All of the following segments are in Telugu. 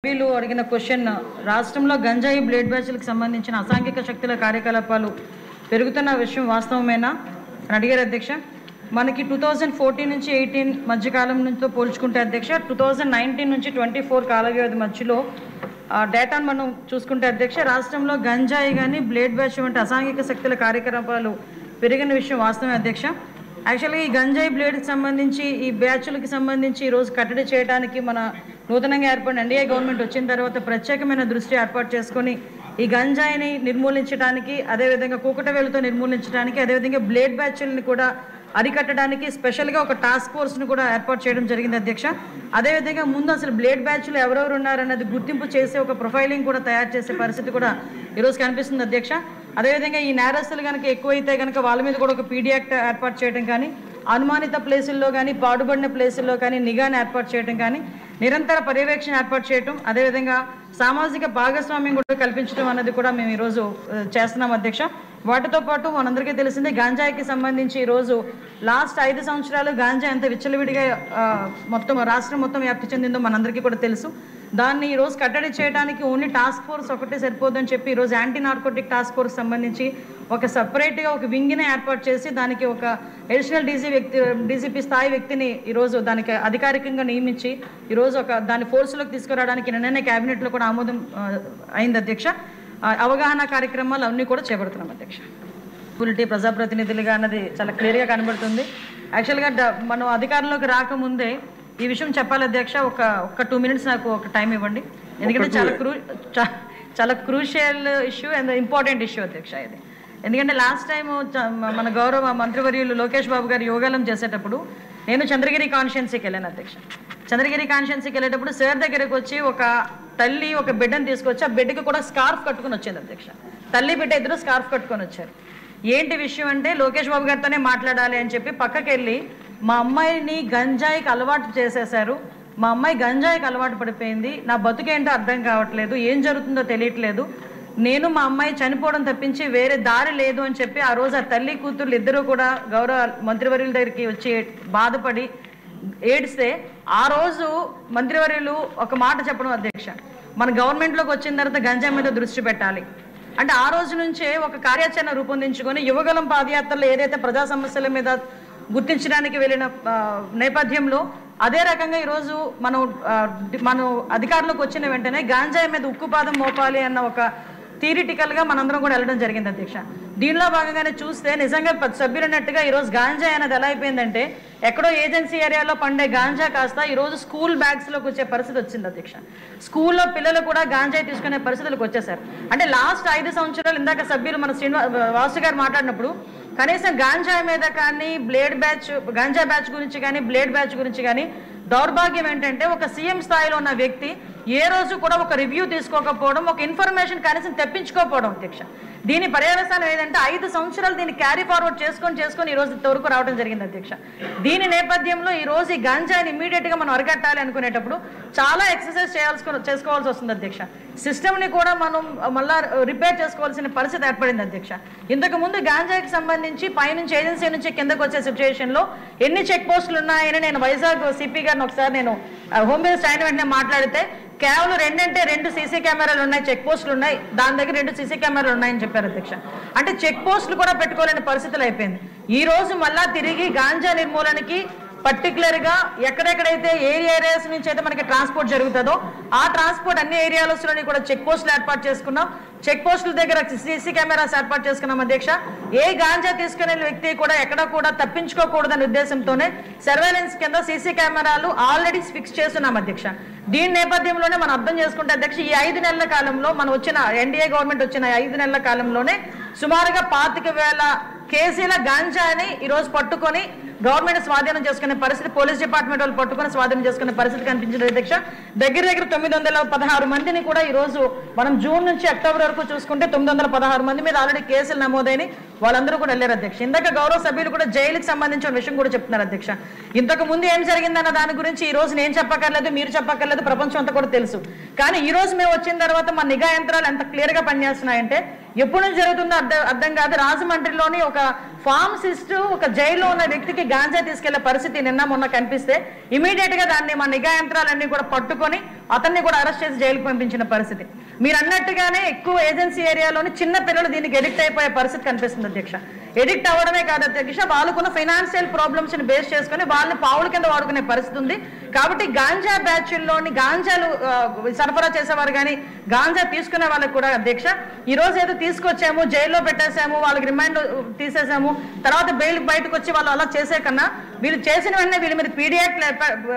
వీళ్ళు అడిగిన క్వశ్చన్ రాష్ట్రంలో గంజాయి బ్లేడ్ బ్యాచ్లకు సంబంధించిన అసాంఘిక శక్తుల కార్యకలాపాలు పెరుగుతున్న విషయం వాస్తవమేనా అని అడిగారు అధ్యక్ష. మనకి 2014 నుంచి 18 మధ్యకాలం నుంచితో పోల్చుకుంటే అధ్యక్ష 2019 నుంచి 24 కాల వ్యవధి మధ్యలో డేటాను మనం చూసుకుంటే అధ్యక్ష రాష్ట్రంలో గంజాయి కానీ బ్లేడ్ బ్యాచ్ వంటి అసాంఘిక శక్తుల కార్యకలాపాలు పెరిగిన విషయం వాస్తవమే అధ్యక్ష. యాక్చువల్గా ఈ గంజాయి బ్లేడ్కి సంబంధించి ఈ బ్యాచ్లకి సంబంధించి ఈరోజు కట్టడి చేయడానికి మన నూతనంగా ఏర్పడిన ఎన్డీఏ గవర్నమెంట్ వచ్చిన తర్వాత ప్రత్యేకమైన దృష్టి ఏర్పాటు చేసుకొని ఈ గంజాయిని నిర్మూలించడానికి, అదేవిధంగా కూకటవేలుతో నిర్మూలించడానికి, అదేవిధంగా బ్లేడ్ బ్యాచ్లని కూడా అరికట్టడానికి స్పెషల్గా ఒక టాస్క్ ఫోర్స్ను కూడా ఏర్పాటు చేయడం జరిగింది అధ్యక్ష. అదేవిధంగా ముందు అసలు బ్లేడ్ బ్యాచ్లు ఎవరెవరు ఉన్నారన్నది గుర్తింపు చేసే ఒక ప్రొఫైలింగ్ కూడా తయారు చేసే పరిస్థితి కూడా ఈరోజు కనిపిస్తుంది అధ్యక్ష. అదేవిధంగా ఈ నేరస్తులు కనుక ఎక్కువైతే కనుక వాళ్ళ మీద కూడా ఒక పీడీ యాక్ట్ ఏర్పాటు చేయడం కానీ, అనుమానిత ప్లేసుల్లో కానీ, పాడుబడిన ప్లేసుల్లో కానీ నిఘాను ఏర్పాటు చేయడం కానీ, నిరంతర పర్యవేక్షణ ఏర్పాటు చేయడం, అదేవిధంగా సామాజిక భాగస్వామ్యం కూడా కల్పించడం అన్నది కూడా మేము ఈరోజు చేస్తున్నాం అధ్యక్ష. వాటితో పాటు మనందరికీ తెలిసిందే గాంజాయికి సంబంధించి ఈరోజు లాస్ట్ 5 సంవత్సరాలు గాంజా ఎంత విచ్చలవిడిగా మొత్తం రాష్ట్రం మొత్తం వ్యాప్తి చెందిందో మనందరికీ కూడా తెలుసు. దాన్ని ఈరోజు కట్టడి చేయడానికి ఓన్లీ టాస్క్ ఫోర్స్ ఒకటే సరిపోదని చెప్పి ఈరోజు యాంటీ నార్కోటిక్ టాస్క్ ఫోర్స్ సంబంధించి ఒక సపరేట్గా ఒక వింగ్ని ఏర్పాటు చేసి దానికి ఒక అడిషనల్ డీజీపీ స్థాయి వ్యక్తిని ఈరోజు దానికి అధికారికంగా నియమించి ఈరోజు దాని ఫోర్స్లోకి తీసుకురావడానికి నిన్ననే క్యాబినెట్లో కూడా ఆమోదం అయింది అధ్యక్ష. అవగాహన కార్యక్రమాలు అన్నీ కూడా చేపడుతున్నాం అధ్యక్ష. ప్రజాప్రతినిధులుగా అన్నది చాలా క్లియర్గా కనబడుతుంది. యాక్చువల్గా మనం అధికారంలోకి రాకముందే ఈ విషయం చెప్పాలి అధ్యక్ష. ఒక 2 minutes నాకు ఒక టైం ఇవ్వండి, ఎందుకంటే చాలా crucial issue and important issue అధ్యక్ష ఇది. ఎందుకంటే లాస్ట్ టైం మన గౌరవ మంత్రివర్యులు లోకేష్ బాబు గారు యోగాలం చేసేటప్పుడు నేను చంద్రగిరి కాన్స్టిట్యున్సీకి వెళ్ళాను అధ్యక్ష. చంద్రగిరి కాన్స్టిట్యున్సీకి వెళ్ళేటప్పుడు సార్ దగ్గరకు వచ్చి ఒక తల్లి ఒక బిడ్డను తీసుకొచ్చి ఆ బిడ్డకి కూడా స్కార్ఫ్ కట్టుకుని వచ్చింది అధ్యక్ష. తల్లి బిడ్డ ఇద్దరు స్కార్ఫ్ కట్టుకొని వచ్చారు. ఏంటి విషయం అంటే లోకేష్ బాబు గారితోనే మాట్లాడాలి అని చెప్పి పక్కకి వెళ్ళి మా అమ్మాయిని గంజాయికి అలవాటు చేసేశారు, మా అమ్మాయి గంజాయికి అలవాటు పడిపోయింది, నా బతుకేంటో అర్థం కావట్లేదు, ఏం జరుగుతుందో తెలియట్లేదు, నేను మా అమ్మాయి చనిపోవడం తప్పించి వేరే దారి లేదు అని చెప్పి ఆ రోజు ఆ తల్లి కూతుర్లు ఇద్దరు కూడా గౌరవ మంత్రివర్యుల దగ్గరికి వచ్చి బాధపడి ఏడిస్తే ఆ రోజు మంత్రివర్యులు ఒక మాట చెప్పడం అధ్యక్ష, మన గవర్నమెంట్లోకి వచ్చిన తర్వాత గంజాయి మీద దృష్టి పెట్టాలి అంటే ఆ రోజు నుంచే ఒక కార్యాచరణ రూపొందించుకొని యువగలం పాదయాత్రలో ఏదైతే ప్రజా సమస్యల మీద గుర్తించడానికి వెళ్ళిన నేపథ్యంలో అదే రకంగా ఈరోజు మనం అధికారంలోకి వచ్చిన వెంటనే గాంజాయి మీద ఉక్కుపాదం మోపాలి అన్న ఒక థియరిటికల్గా మనందరం కూడా వెళ్ళడం జరిగింది అధ్యక్ష. దీనిలో భాగంగానే చూస్తే నిజంగా సభ్యులు అన్నట్టుగా ఈరోజు గాంజా అనేది ఎలా అయిపోయిందంటే ఎక్కడో ఏజెన్సీ ఏరియాలో పండే గాంజా కాస్త ఈరోజు స్కూల్ బ్యాగ్స్లోకి వచ్చే పరిస్థితి వచ్చింది అధ్యక్ష. స్కూల్లో పిల్లలు కూడా గాంజాయి తీసుకునే పరిస్థితులకు వచ్చేసారు. అంటే లాస్ట్ 5 సంవత్సరాలు ఇందాక సభ్యులు మన వాసు గారు మాట్లాడినప్పుడు కనీసం గాంజాయి మీద కానీ గాంజా బ్యాచ్ గురించి కానీ బ్లేడ్ బ్యాచ్ గురించి కానీ దౌర్భాగ్యం ఏంటంటే ఒక సీఎం స్థాయిలో ఉన్న వ్యక్తి ఏ రోజు కూడా ఒక రివ్యూ తీసుకోకపోవడం, ఒక ఇన్ఫర్మేషన్ కనీసం తెప్పించుకోకపోవడం అధ్యక్ష. దీని పర్యవసానం ఏదంటే 5 సంవత్సరాలు దీన్ని క్యారీ ఫార్వర్డ్ చేసుకొని ఈ రోజు ఇంతవరకు రావడం జరిగింది అధ్యక్ష. దీని నేపథ్యంలో ఈ రోజు ఈ గంజాయిని ఇమీడియట్గా మనం అరికట్టాలి అనుకునేటప్పుడు చాలా ఎక్సర్సైజ్ చేసుకోవాల్సి వస్తుంది అధ్యక్ష. సిస్టమ్ని కూడా మనం మళ్ళా రిపేర్ చేసుకోవాల్సిన పరిస్థితి ఏర్పడింది అధ్యక్ష. ఇంతకు ముందు గాంజాయికి సంబంధించి పైనుంచి ఏజెన్సీ నుంచి కిందకు వచ్చే సిచ్యువేషన్లో ఎన్ని చెక్ పోస్టులు ఉన్నాయని నేను వైజాగ్ సిపి గారిని ఒకసారి నేను హోమ్ మినిస్టర్ అయిన వెంటనే మాట్లాడితే కేవలం 2 సీసీ కెమెరాలు ఉన్నాయి, చెక్ పోస్టులు ఉన్నాయి, దాని దగ్గర 2 సీసీ కెమెరాలు ఉన్నాయని చెప్పారు అధ్యక్ష. అంటే చెక్ పోస్టులు కూడా పెట్టుకోలేని పరిస్థితులు అయిపోయింది. ఈ రోజు మళ్ళా తిరిగి గాంజా నిర్మూలనకి పర్టికులర్గా ఎక్కడెక్కడైతే ఏరియాస్ నుంచి అయితే మనకి ట్రాన్స్పోర్ట్ జరుగుతుందో ఆ ట్రాన్స్పోర్ట్ అన్ని ఏరియాలలోని కూడా చెక్ పోస్టులు ఏర్పాటు చేసుకున్నాం. చెక్ పోస్టుల దగ్గర సీసీ కెమెరాస్ ఏర్పాటు చేసుకున్నాం అధ్యక్ష. ఏ గాంజా తీసుకునే వ్యక్తి కూడా ఎక్కడ కూడా తప్పించుకోకూడదనే ఉద్దేశంతోనే సర్వేలెన్స్ కింద సీసీ కెమెరాలు ఆల్రెడీ ఫిక్స్ చేస్తున్నాం అధ్యక్ష. దీని నేపథ్యంలోనే మనం అర్థం చేసుకుంటే అధ్యక్ష ఈ 5 నెలల కాలంలో మనం వచ్చిన ఎన్డీఏ గవర్నమెంట్ వచ్చిన 5 నెలల కాలంలోనే సుమారుగా 25,000 కేజీల గాంజాని ఈరోజు పట్టుకొని గవర్నమెంట్ స్వాధీనం చేసుకునే పరిస్థితి, పోలీస్ డిపార్ట్మెంట్ వాళ్ళు పట్టుకొని స్వాధీనం చేసుకునే పరిస్థితి కనిపించింది అధ్యక్ష. దగ్గర 916 మందిని కూడా ఈరోజు మనం జూన్ నుంచి అక్టోబర్ వరకు చూసుకుంటే 916 మంది మీద ఆల్రెడీ కేసులు నమోదైన వాళ్ళందరూ కూడా వెళ్ళారు అధ్యక్ష. ఇందాక గౌరవ సభ్యులు కూడా జైలుకి సంబంధించిన విషయం కూడా చెప్తున్నారు అధ్యక్ష. ఇంతకు ముందు ఏం జరిగిందన్న దాని గురించి ఈ రోజు నేను చెప్పక్కర్లేదు, మీరు చెప్పక్కర్లేదు, ప్రపంచం అంతా కూడా తెలుసు. కానీ ఈ రోజు మేము వచ్చిన తర్వాత మా నిఘా యంత్రాలు ఎంత క్లియర్గా పనిచేస్తున్నాయంటే ఎప్పుడు నుంచి జరుగుతుందో అర్థం కాదు. రాజమండ్రిలోని ఒక ఫార్మసిస్ట్ ఒక జైల్లో ఉన్న వ్యక్తికి గాంజా తీసుకెళ్లే పరిస్థితి నిన్న మొన్న కనిపిస్తే ఇమీడియట్ గా దాన్ని మన నిఘా యంత్రాలన్నీ కూడా పట్టుకొని అతన్ని కూడా అరెస్ట్ చేసి జైలుకు పంపించిన పరిస్థితి. మీరు అన్నట్టుగానే ఎక్కువ ఏజెన్సీ ఏరియాలోని చిన్న పిల్లలు దీనికి ఎడిక్ట్ అయిపోయే పరిస్థితి కనిపిస్తుంది అధ్యక్ష. ఎడిక్ట్ అవ్వడమే కాదు అధ్యక్ష, వాళ్ళకున్న ఫైనాన్షియల్ ప్రాబ్లమ్స్ ని బేస్ చేసుకుని వాళ్ళని పావుల కింద వాడుకునే పరిస్థితి ఉంది. కాబట్టి గాంజా బ్యాచ్ల్లోని గాంజాలు సరఫరా చేసేవారు కానీ గాంజా తీసుకునే వాళ్ళకి కూడా అధ్యక్ష ఈ రోజు ఏదో తీసుకొచ్చాము, జైల్లో పెట్టేసాము, వాళ్ళకి రిమైండ్ తీసేసాము, తర్వాత బెయిల్ బయటకు వచ్చి వాళ్ళు అలా చేసే కన్నా వీళ్ళు చేసిన వెంటనే వీళ్ళ మీద పీడియాక్ట్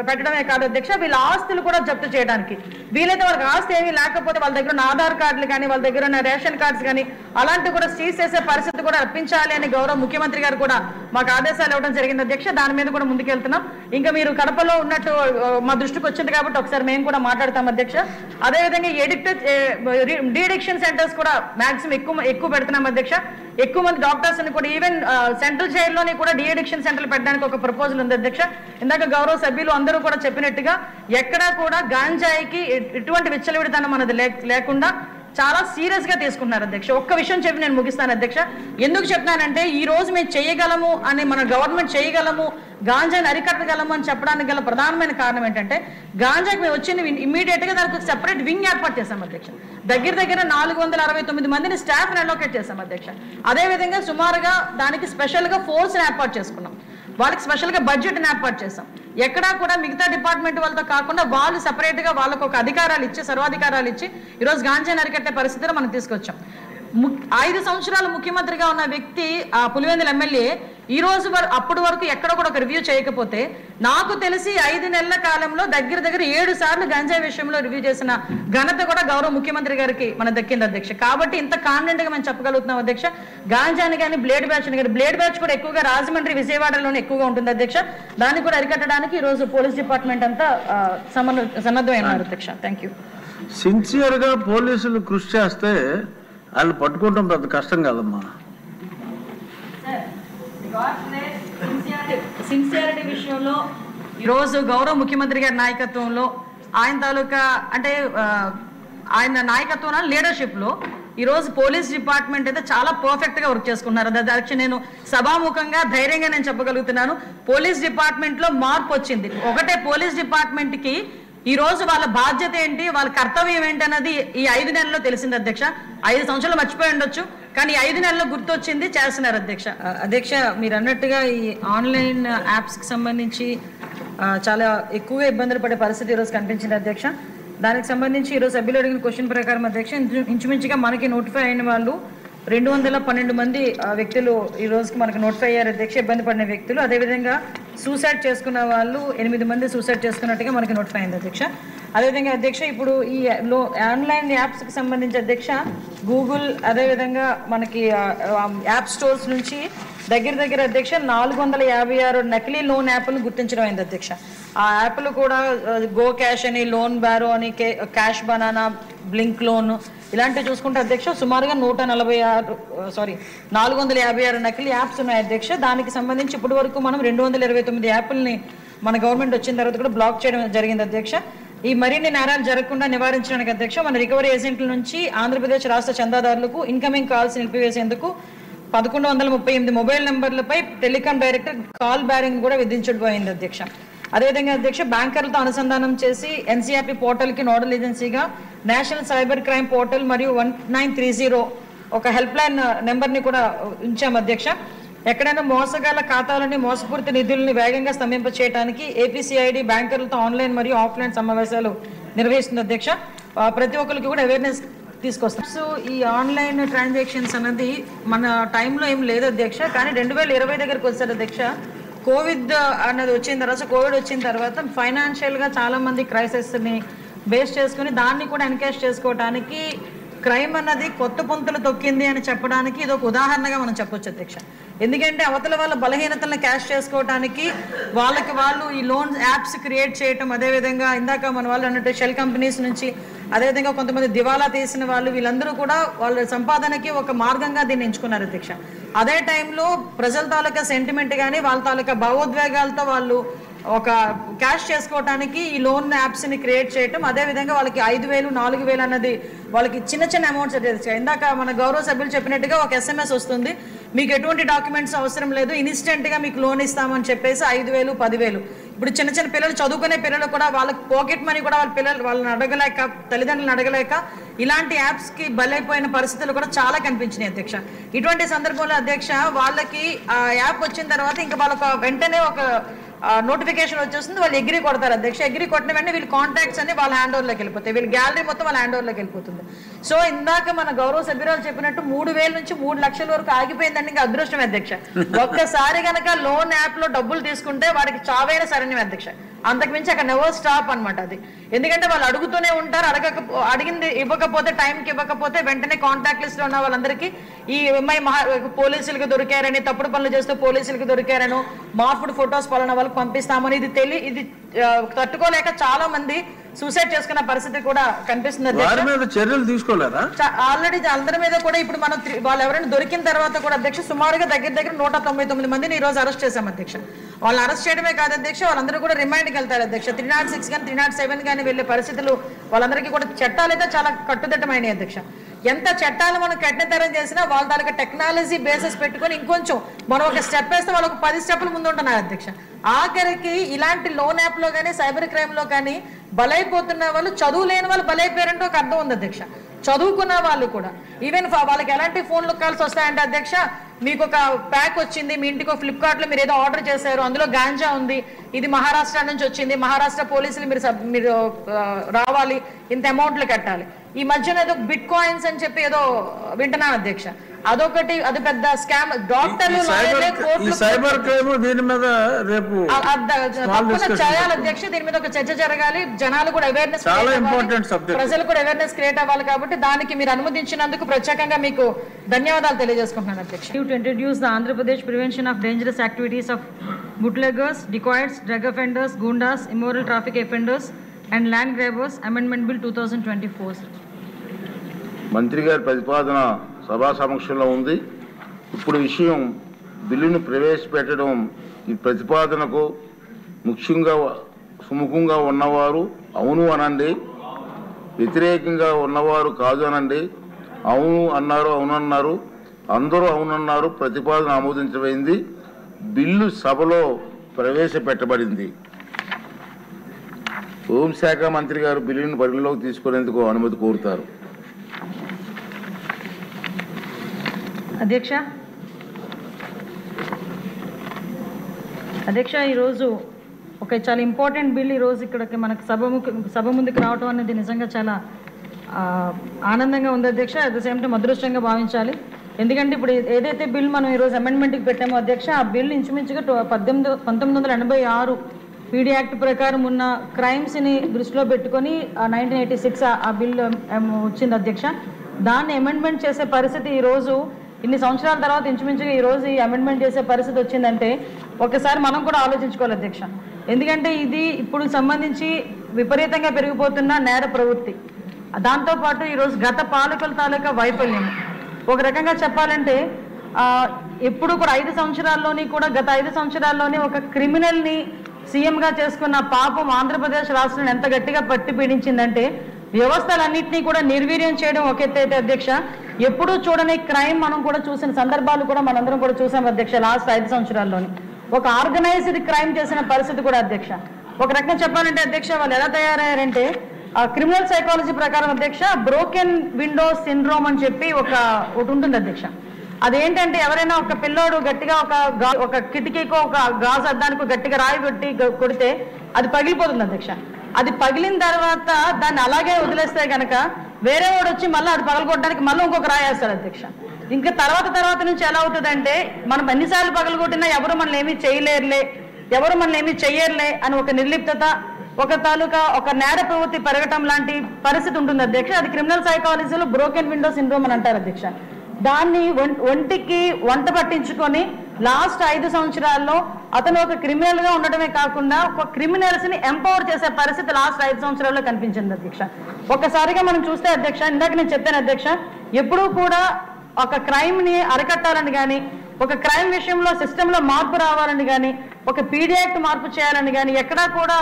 పెట్టడమే కాదు అధ్యక్ష, వీళ్ళ ఆస్తులు కూడా జప్తు చేయడానికి వీలైతే వాళ్ళకి ఆస్తి ఏమీ లేకపోతే వాళ్ళ దగ్గర ఉన్న ఆధార్ కార్డులు కానీ వాళ్ళ దగ్గర ఉన్న రేషన్ కార్డ్స్ కానీ అలాంటివి కూడా సీజ్ చేసే పరిస్థితి కూడా రప్పించాలి అని గౌరవ ముఖ్యమంత్రి గారు కూడా మాకు ఆదేశాలు ఇవ్వడం జరిగింది అధ్యక్ష. దాని మీద కూడా ముందుకెళ్తున్నాం. ఇంకా మీరు కడపలో ఉన్నట్టు మా దృష్టికి వచ్చింది కాబట్టి ఒకసారి మేము కూడా మాట్లాడతాం అధ్యక్ష. అదేవిధంగా డీఅడిక్షన్ సెంటర్స్ కూడా మాక్సిమం ఎక్కువ పెడుతున్నాం అధ్యక్ష. ఎక్కువ మంది డాక్టర్స్ ని కూడా ఈవెన్ సెంట్రల్ జైల్లోని కూడా డీఅడిక్షన్ సెంటర్లు పెట్టడానికి ఒక ప్రపోజల్ ఉంది అధ్యక్ష. ఇందాక గౌరవ సభ్యులు అందరూ కూడా చెప్పినట్టుగా ఎక్కడా కూడా గాంజాయికి ఎటువంటి విచ్చలవిడితనం అనేది లేకుండా చాలా సీరియస్ గా తీసుకుంటున్నారు అధ్యక్ష. ఒక్క విషయం చెప్పి నేను ముగిస్తాను అధ్యక్ష. ఎందుకు చెప్తున్నానంటే ఈ రోజు మేము చేయగలము అని మన గవర్నమెంట్ చేయగలము, గాంజాని అరికట్టగలము అని చెప్పడానికి గల ప్రధానమైన కారణం ఏంటంటే గాంజాకి మేము వచ్చింది ఇమీడియట్ గా దానికి సెపరేట్ వింగ్ ఏర్పాటు చేశాం అధ్యక్ష. దగ్గర 469 మందిని స్టాఫ్ అలోకేట్ చేశాం అధ్యక్ష. అదేవిధంగా సుమారుగా దానికి స్పెషల్ గా ఫోర్స్ ఏర్పాటు చేసుకున్నాం, వాళ్ళకి స్పెషల్ గా బడ్జెట్ ఏర్పాటు చేశాం. ఎక్కడా కూడా మిగతా డిపార్ట్మెంట్ వాళ్ళతో కాకుండా వాళ్ళు సెపరేట్ గా వాళ్ళకు ఒక అధికారాలు ఇచ్చి సర్వాధికారాలు ఇచ్చి ఈరోజు గాంజాని అరికట్టే పరిస్థితిలో మనం తీసుకొచ్చాం. 5 సంవత్సరాలు ముఖ్యమంత్రిగా ఉన్న వ్యక్తి ఆ పులివెందుల ఎమ్మెల్యే ఈ రోజు అప్పటి వరకు ఎక్కడ కూడా ఒక రివ్యూ చేయకపోతే నాకు తెలిసి 5 నెలల కాలంలో దగ్గర 7 సార్లు గంజాయి విషయంలో రివ్యూ చేసిన ఘనత కూడా గౌరవ ముఖ్యమంత్రి గారికి మన దక్కింది అధ్యక్ష. కాబట్టి ఇంత కాన్ఫిడెంట్ గా మనం చెప్పగలుగుతున్నాం అధ్యక్ష. గాంజాని కానీ బ్లేడ్ బ్యాచ్ కానీ బ్లేడ్ బ్యాచ్ కూడా ఎక్కువగా రాజమండ్రి విజయవాడలోనే ఎక్కువగా ఉంటుంది అధ్యక్ష. దాన్ని కూడా అరికట్టడానికి ఈ రోజు పోలీస్ డిపార్ట్మెంట్ అంతా సన్నద్ధమైనారు అధ్యక్ష. Thank you. సిన్సియర్ గా పోలీసులు కృషి చేస్తే వాళ్ళు పట్టుకోవడం పెద్ద కష్టం కాదమ్మా. సిన్సియారిటీ విషయంలో ఈరోజు గౌరవ ముఖ్యమంత్రి గారి నాయకత్వంలో ఆయన తాలూకా అంటే ఆయన నాయకత్వంలో లీడర్షిప్లో ఈరోజు పోలీస్ డిపార్ట్మెంట్ అయితే చాలా పర్ఫెక్ట్గా వర్క్ చేసుకున్నారు. దానికి నేను సభాముఖంగా ధైర్యంగా నేను చెప్పగలుగుతున్నాను. పోలీస్ డిపార్ట్మెంట్లో మార్పు వచ్చింది. ఒకటే పోలీస్ డిపార్ట్మెంట్కి ఈ రోజు వాళ్ళ బాధ్యత ఏంటి, వాళ్ళ కర్తవ్యం ఏంటి అన్నది ఈ 5 నెలల్లో తెలిసింది అధ్యక్ష. 5 సంవత్సరాలు మర్చిపోయి ఉండొచ్చు కానీ 5 నెలల్లో గుర్తొచ్చింది, చేస్తున్నారు అధ్యక్ష. అధ్యక్ష మీరు అన్నట్టుగా ఈ ఆన్లైన్ యాప్స్కి సంబంధించి చాలా ఎక్కువగా ఇబ్బందులు పడే పరిస్థితి ఈరోజు కనిపించింది అధ్యక్ష. దానికి సంబంధించి ఈరోజు సభ్యులు అడిగిన క్వశ్చన్ ప్రకారం అధ్యక్ష ఇంచుమించుగా మనకి నోటిఫై అయిన వాళ్ళు 212 మంది వ్యక్తులు ఈ రోజుకి మనకు నోటిఫై అయ్యారు అధ్యక్ష, ఇబ్బంది పడిన వ్యక్తులు. అదేవిధంగా సూసైడ్ చేసుకున్న వాళ్ళు 8 మంది సూసైడ్ చేసుకున్నట్టుగా మనకి నోటిఫై అయింది అధ్యక్ష. అదేవిధంగా అధ్యక్ష ఇప్పుడు ఈ ఆన్లైన్ యాప్స్కి సంబంధించి అధ్యక్ష గూగుల్ అదేవిధంగా మనకి యాప్ స్టోర్స్ నుంచి దగ్గర అధ్యక్ష 456 నకిలీ లోన్ యాప్లను గుర్తించడం అయింది అధ్యక్ష. ఆ యాప్లు కూడా గో క్యాష్ అని, లోన్ బ్యారో అని, క్యాష్ బనానా, బ్లింక్ లోన్ ఇలాంటివి చూసుకుంటే అధ్యక్ష సుమారుగా 456 నకిలీ యాప్స్ ఉన్నాయి అధ్యక్ష. దానికి సంబంధించి ఇప్పటి వరకు మనం 229 యాప్లని మన గవర్నమెంట్ వచ్చిన తర్వాత కూడా బ్లాక్ చేయడం జరిగింది అధ్యక్ష. ఈ మరిన్ని నేరాలు జరగకుండా నివారించడానికి అధ్యక్ష మన రికవరీ ఏజెంట్ల నుంచి ఆంధ్రప్రదేశ్ రాష్ట్ర చందాదారులకు ఇన్కమింగ్ కాల్స్ నిలిపివేసేందుకు 1138 మొబైల్ నెంబర్లపై టెలికాం డైరెక్టర్ కాల్ బ్యారింగ్ కూడా విధించబోయింది అధ్యక్ష. అదేవిధంగా అధ్యక్ష బ్యాంకర్లతో అనుసంధానం చేసి ఎన్సీఆర్పీ పోర్టల్కి నోడల్ ఏజెన్సీగా నేషనల్ సైబర్ క్రైమ్ పోర్టల్ మరియు 1930 ఒక హెల్ప్ లైన్ నెంబర్ని కూడా ఉంచాం అధ్యక్ష. ఎక్కడైనా మోసగాల ఖాతాలని మోసపూరిత నిధుల్ని వేగంగా స్తంభింప చేయడానికి ఏపీసీఐడి బ్యాంకర్లతో ఆన్లైన్ మరియు ఆఫ్లైన్ సమావేశాలు నిర్వహిస్తుంది అధ్యక్ష. ప్రతి ఒక్కరికి కూడా అవేర్నెస్ తీసుకొస్తాం. సో ఈ ఆన్లైన్ ట్రాన్సాక్షన్స్ అన్నది మన టైంలో ఏం లేదు అధ్యక్ష, కానీ 2020 దగ్గరకు వచ్చారు అధ్యక్ష. కోవిడ్ అన్నది కోవిడ్ వచ్చిన తర్వాత ఫైనాన్షియల్గా చాలామంది క్రైసిస్ని బేస్ చేసుకుని దాన్ని కూడా ఎన్కాష్ చేసుకోవడానికి క్రైమ్ అన్నది కొత్త పుంతలు తొక్కింది అని చెప్పడానికి ఇది ఒక ఉదాహరణగా మనం చెప్పొచ్చు అధ్యక్ష. ఎందుకంటే అవతల వాళ్ళ బలహీనతలను క్యాష్ చేసుకోవడానికి వాళ్ళు ఈ లోన్ యాప్స్ క్రియేట్ చేయటం, అదేవిధంగా ఇందాక మన వాళ్ళు అన్నట్టు షెల్ కంపెనీస్ నుంచి అదేవిధంగా కొంతమంది దివాలా తీసిన వీళ్ళందరూ కూడా వాళ్ళ సంపాదనకి ఒక మార్గంగా దీన్ని ఎంచుకున్నారు అధ్యక్ష. అదే టైంలో ప్రజల తాలూకా సెంటిమెంట్ కానీ వాళ్ళ తాలూకా భావోద్వేగాలతో వాళ్ళు ఒక క్యాష్ చేసుకోవడానికి ఈ లోన్ యాప్స్ని క్రియేట్ చేయటం, అదేవిధంగా వాళ్ళకి 5,000 4,000 అన్నది వాళ్ళకి చిన్న చిన్న అమౌంట్స్ అయితే ఇందాక మన గౌరవ సభ్యులు చెప్పినట్టుగా ఒక SMS వస్తుంది, మీకు ఎటువంటి డాక్యుమెంట్స్ అవసరం లేదు, ఇన్స్టెంట్గా మీకు లోన్ ఇస్తామని చెప్పేసి 5,000 10,000. ఇప్పుడు చిన్న చిన్న పిల్లలు చదువుకునే పిల్లలు కూడా వాళ్ళకి పాకెట్ మనీ కూడా వాళ్ళని అడగలేక, తల్లిదండ్రులను అడగలేక ఇలాంటి యాప్స్కి బలైపోయిన పరిస్థితులు కూడా చాలా కనిపించినాయి అధ్యక్ష. ఇటువంటి సందర్భంలో అధ్యక్ష వాళ్ళకి ఆ యాప్ వచ్చిన తర్వాత ఇంకా వాళ్ళకి వెంటనే ఒక నోటిఫికేషన్ వచ్చేస్తుంది, వాళ్ళు అగ్రీ కొడతారు అధ్యక్ష. అగ్రీ కొట్టిన వెంటనే వీళ్ళ కాంటాక్ట్స్ అన్ని వాళ్ళ హ్యాండ్ ఓవర్లోకి వెళ్ళిపోతాయి, వీళ్ళ గ్యాలరీ మొత్తం వాళ్ళ హ్యాండ్ ఓవర్లోకి వెళ్ళిపోతుంది. సో ఇందాక మన గౌరవ సభ్యురాలు చెప్పినట్టు 3,000 నుంచి 3 లక్షల వరకు ఆగిపోయిందండి. ఇంకా అదృష్టం అధ్యక్ష. ఒక్కసారి కనుక లోన్ యాప్ లో డబ్బులు తీసుకుంటే వాడికి చావైన సరైన అధ్యక్ష, అంతకుమించి అక్కడ నెవర్ స్టాప్ అనమాట అది. ఎందుకంటే వాళ్ళు అడుగుతూనే ఉంటారు, అడిగింది ఇవ్వకపోతే, టైంకి ఇవ్వకపోతే వెంటనే కాంటాక్ట్ లిస్ట్ లో ఉన్న వాళ్ళందరికీ ఈ ఎంఐ పోలీసులకు దొరికారని, తప్పుడు పనులు చేస్తూ పోలీసులకు దొరికారను, మార్పుడు ఫొటోస్ పలానా వాళ్ళకి పంపిస్తామని ఇది తట్టుకోలేక చాలా మంది సూసైడ్ చేసుకున్న పరిస్థితి కూడా కనిపిస్తుంది. చర్యలు తీసుకోలేరా? ఆల్రెడీ అందరి మీద కూడా ఇప్పుడు మనం వాళ్ళు ఎవరైనా దొరికిన తర్వాత కూడా అధ్యక్ష సుమారుగా దగ్గర 199 మందిని ఈ రోజు అరెస్ట్ చేశాం అధ్యక్ష. వాళ్ళు అరెస్ట్ చేయడమే కాదు అధ్యక్ష, వాళ్ళందరూ కూడా రిమాండ్కి వెళ్తారు అధ్యక్ష. 306 కానీ 307 కానీ వెళ్ళే పరిస్థితులు వాళ్ళందరికీ కూడా చట్టాలు అయితే చాలా కట్టుదిట్టమైనవి అధ్యక్ష. ఎంత చట్టాలు మనం కఠినతరం చేసినా వాళ్ళ తాలూకా టెక్నాలజీ బేసెస్ పెట్టుకొని ఇంకొంచెం మనం ఒక స్టెప్ వేస్తే వాళ్ళకు 10 స్టెప్పులు ముందు ఉంటున్నారు అధ్యక్ష. ఆఖరికి ఇలాంటి లోన్ యాప్ లో కానీ సైబర్ క్రైమ్ లో కానీ బలైపోతున్న వాళ్ళు చదువు లేని వాళ్ళు బలైపోయారంటే ఒక అర్థం ఉంది అధ్యక్ష. చదువుకున్న వాళ్ళు కూడా ఈవెన్ వాళ్ళకి ఎలాంటి ఫోన్లు కాల్స్ వస్తాయంటే అధ్యక్ష, మీకు ఒక ప్యాక్ వచ్చింది, మీ ఇంటికి ఫ్లిప్కార్ట్ లో మీరు ఏదో ఆర్డర్ చేశారు, అందులో గాంజా ఉంది, ఇది మహారాష్ట్ర నుంచి వచ్చింది, మహారాష్ట్ర పోలీసులు మీరు రావాలి, ఇంత అమౌంట్లు కట్టాలి. ఈ మధ్యన ఏదో బిట్ కాయిన్స్ అని చెప్పి ఏదో వింటున్నాను అధ్యక్ష, అదొకటి, అది పెద్ద స్కామ్. డాక్టర్లు సైబర్ క్రైమ్ దీని మీద రేపు చేయాలి అధ్యక్ష, దీని మీద ఒక చర్చ జరగాలి, జనాలు కూడా అవేర్నెస్, ప్రజలు కూడా అవేర్నెస్ క్రియేట్ అవ్వాలి. కాబట్టి దానికి మీరు అనుమతించినందుకు ప్రత్యేకంగా మీకు ధన్యవాదాలు తెలియజేసుకుంటున్నాను అధ్యక్ష. To introduce the Andhra Pradesh Prevention of Dangerous Activities of Bootleggers, Dacoits, Drug Offenders, Goondas, Immoral Traffic Offenders and Land Grabbers Amendment Bill 2024. మంత్రి గారి ప్రతిపాదన సభా సమక్షంలో ఉంది. ఇప్పుడు విషయం బిల్లును ప్రవేశపెట్టడం, ఈ ప్రతిపాదనకు ముఖ్యంగా సుముఖంగా ఉన్నవారు అవును అనండి, వ్యతిరేకంగా ఉన్నవారు కాదు అనండి. అవును అన్నారు, అవునన్నారు, అందరూ అవునన్నారు. ప్రతిపాదన ఆమోదించబడింది. బిల్లు సభలో ప్రవేశపెట్టబడింది. హోంశాఖ మంత్రి గారు బిల్లును పరిగణలోకి తీసుకునేందుకు అనుమతి కోరుతారు. అధ్యక్ష ఈరోజు ఒక చాలా ఇంపార్టెంట్ బిల్ ఈరోజు ఇక్కడికి మనకు సభ ముందుకు రావడం అనేది నిజంగా చాలా ఆనందంగా ఉంది అధ్యక్ష. అట్ ద సేమ్ టైం అదృష్టంగా భావించాలి. ఎందుకంటే ఇప్పుడు ఏదైతే బిల్ మనం ఈరోజు అమెండ్మెంట్కి పెట్టామో అధ్యక్ష, ఆ బిల్ ఇంచుమించుగా 1986 పీడీ యాక్ట్ ప్రకారం ఉన్న క్రైమ్స్ని దృష్టిలో పెట్టుకొని 1986 ఆ బిల్ వచ్చింది అధ్యక్ష. దాన్ని అమెండ్మెంట్ చేసే పరిస్థితి ఈరోజు ఇన్ని సంవత్సరాల తర్వాత ఇంచుమించుగా ఈరోజు ఈ అమెండ్మెంట్ చేసే పరిస్థితి వచ్చిందంటే ఒకసారి మనం కూడా ఆలోచించుకోవాలి అధ్యక్ష. ఎందుకంటే ఇది ఇప్పుడు సంబంధించి విపరీతంగా పెరిగిపోతున్న నేర ప్రవృత్తి, దాంతోపాటు ఈరోజు గత పాలకుల తాలూకా వైఫల్యం. ఒక రకంగా చెప్పాలంటే ఎప్పుడు కూడా 5 సంవత్సరాల్లోని కూడా గత 5 సంవత్సరాల్లోని ఒక క్రిమినల్ని సీఎంగా చేసుకున్న పాపం ఆంధ్రప్రదేశ్ రాష్ట్రాన్ని ఎంత గట్టిగా పట్టి పీడించిందంటే వ్యవస్థలన్నింటినీ కూడా నిర్వీర్యం చేయడం ఒక ఎత్తైతే అధ్యక్ష, ఎప్పుడూ చూడని క్రైమ్ మనం కూడా చూసిన సందర్భాలు కూడా మనందరం కూడా చూసాం అధ్యక్ష. లాస్ట్ 5 సంవత్సరాల్లోని ఒక ఆర్గనైజ్డ్ క్రైమ్ చేసిన పరిస్థితి కూడా అధ్యక్ష. ఒక రకంగా చెప్పాలంటే అధ్యక్ష వాళ్ళు ఎలా తయారయ్యారంటే క్రిమినల్ సైకాలజీ ప్రకారం అధ్యక్ష బ్రోకెన్ విండో సిండ్రోమ్ అని చెప్పి ఒకటి ఉంటుంది అధ్యక్ష. అదేంటంటే ఎవరైనా ఒక పిల్లోడు గట్టిగా ఒక కిటికీకో ఒక గాజు అద్దానికి గట్టిగా రాయి పెట్టి కొడితే అది పగిలిపోతుంది అధ్యక్ష. అది పగిలిన తర్వాత దాన్ని అలాగే వదిలేస్తే కనుక వేరే వాడు వచ్చి మళ్ళీ అది పగలగొట్టడానికి మళ్ళీ ఇంకొక రాయి వేస్తాడు అధ్యక్ష. ఇంకా తర్వాత నుంచి ఎలా అవుతుందంటే మనం ఎన్నిసార్లు పగలగొట్టినా ఎవరు మనల్ని ఏమీ చెయ్యర్లే అని ఒక నిర్లిప్తత, ఒక తాలూకా ఒక నేర ప్రవృత్తి పెరగటం లాంటి పరిస్థితి ఉంటుంది అధ్యక్ష. అది క్రిమినల్ సైకాలజీలో బ్రోకెన్ విండో సిండ్రోమ్ అని అంటారు అధ్యక్ష. దాన్ని ఒంటికి వంట పట్టించుకొని లాస్ట్ 5 సంవత్సరాల్లో అతను ఒక క్రిమినల్ గా ఉండటమే కాకుండా ఒక క్రిమినల్స్ ని ఎంపవర్ చేసే పరిస్థితి లాస్ట్ 5 సంవత్సరాల్లో కనిపించింది అధ్యక్ష. ఒక్కసారిగా మనం చూస్తే అధ్యక్ష, ఇందాక నేను చెప్పాను అధ్యక్ష, ఎప్పుడూ కూడా ఒక క్రైమ్ ని అరికట్టాలని కానీ ఒక క్రైమ్ విషయంలో సిస్టంలో మార్పు రావాలని కానీ ఒక పీడీ యాక్ట్ మార్పు చేయాలని కానీ ఎక్కడా కూడా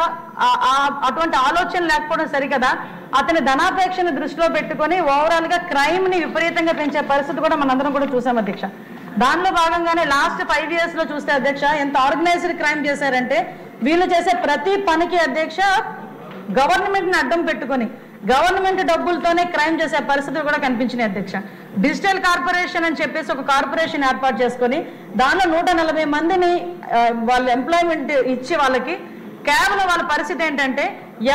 అటువంటి ఆలోచన లేకపోవడం సరికదా అతని ధనాపేక్షను దృష్టిలో పెట్టుకొని ఓవరాల్గా క్రైమ్ని విపరీతంగా పెంచే పరిస్థితి కూడా మనందరం కూడా చూసాం అధ్యక్ష. దానిలో భాగంగానే లాస్ట్ 5 yearsలో చూస్తే అధ్యక్ష ఎంత ఆర్గనైజ్డ్ క్రైమ్ చేశారంటే వీళ్ళు చేసే ప్రతి పనికి అధ్యక్ష గవర్నమెంట్ని అడ్డం పెట్టుకొని గవర్నమెంట్ డబ్బులతోనే క్రైమ్ చేసే పరిస్థితులు కూడా కనిపించినాయి అధ్యక్ష. డిజిటల్ కార్పొరేషన్ అని చెప్పేసి ఒక కార్పొరేషన్ ఏర్పాటు చేసుకొని దానిలో 140 మందిని వాళ్ళు ఎంప్లాయ్మెంట్ ఇచ్చి వాళ్ళకి కేవలం వాళ్ళ పరిస్థితి ఏంటంటే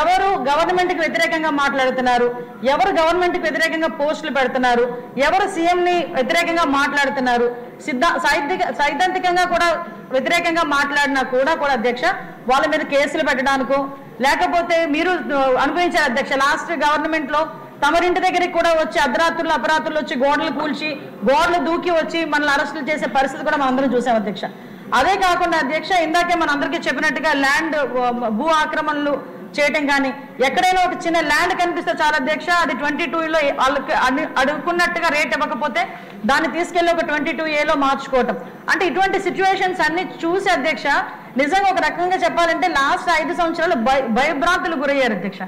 ఎవరు గవర్నమెంట్కి వ్యతిరేకంగా మాట్లాడుతున్నారు, ఎవరు గవర్నమెంట్కి వ్యతిరేకంగా పోస్టులు పెడుతున్నారు, ఎవరు సీఎంని వ్యతిరేకంగా మాట్లాడుతున్నారు, సైద్ధాంతికంగా కూడా వ్యతిరేకంగా మాట్లాడినా కూడా అధ్యక్ష వాళ్ళ మీద కేసులు పెట్టడానికో లేకపోతే మీరు అనుభవించారు అధ్యక్ష. లాస్ట్ గవర్నమెంట్లో తమరింటి దగ్గరికి కూడా వచ్చి అపరాత్రులు వచ్చి గోడలు కూల్చి గోడలు దూకి వచ్చి మనల్ని అరెస్టులు చేసే పరిస్థితి కూడా మనం అందరం చూసాం అధ్యక్ష. అదే కాకుండా అధ్యక్ష ఇందాకే మన అందరికీ చెప్పినట్టుగా ల్యాండ్ భూ ఆక్రమణలు చేయటం కానీ ఎక్కడైనా ఒక చిన్న ల్యాండ్ కనిపిస్తే చాలా అధ్యక్ష అది 22లో వాళ్ళకి అడుగుకున్నట్టుగా రేట్ ఇవ్వకపోతే దాన్ని తీసుకెళ్లి ఒక 22A మార్చుకోవటం. అంటే ఇటువంటి సిచ్యువేషన్స్ అన్ని చూసి అధ్యక్ష నిజంగా ఒక రకంగా చెప్పాలంటే లాస్ట్ 5 సంవత్సరాలు భయభ్రాంతులు గురయ్యారు అధ్యక్ష.